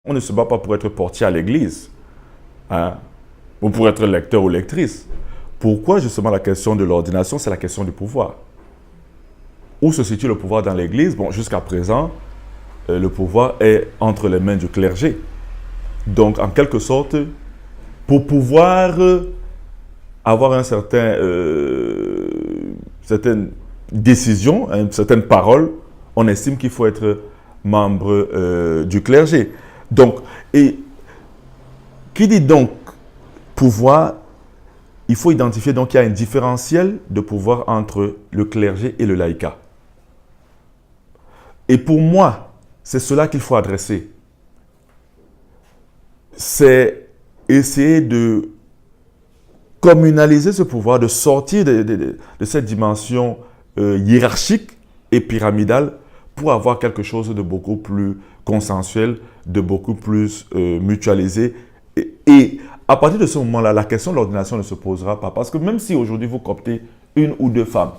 On ne se bat pas pour être portier à l'église, hein, ou pour être lecteur ou lectrice. Pourquoi justement la question de l'ordination, c'est la question du pouvoir. Où se situe le pouvoir dans l'église? Bon, jusqu'à présent, le pouvoir est entre les mains du clergé. Donc, en quelque sorte, pour pouvoir avoir certaine décision, une certaine parole, on estime qu'il faut être membre du clergé. Donc, et qui dit donc pouvoir, il faut identifier donc qu'il y a un différentiel de pouvoir entre le clergé et le laïcat. Et pour moi, c'est cela qu'il faut adresser. C'est essayer de communaliser ce pouvoir, de sortir de cette dimension hiérarchique et pyramidale pour avoir quelque chose de beaucoup plus consensuel, de beaucoup plus mutualisé. Et à partir de ce moment-là, la question de l'ordination ne se posera pas. Parce que même si aujourd'hui vous cooptez une ou deux femmes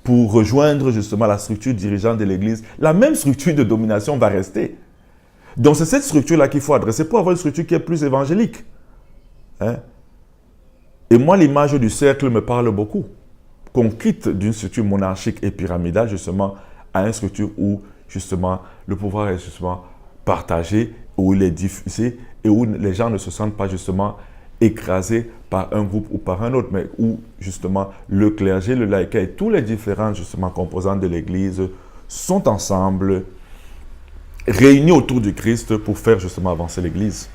pour rejoindre justement la structure dirigeante de l'Église, la même structure de domination va rester. Donc c'est cette structure-là qu'il faut adresser pour avoir une structure qui est plus évangélique. Hein? Et moi, l'image du cercle me parle beaucoup. Qu'on quitte d'une structure monarchique et pyramidale justement à une structure où justement le pouvoir est justement partagé, où il est diffusé et où les gens ne se sentent pas justement écrasés par un groupe ou par un autre, mais où justement le clergé, le laïcat et tous les différents justement composants de l'Église sont ensemble, réunis autour du Christ pour faire justement avancer l'Église.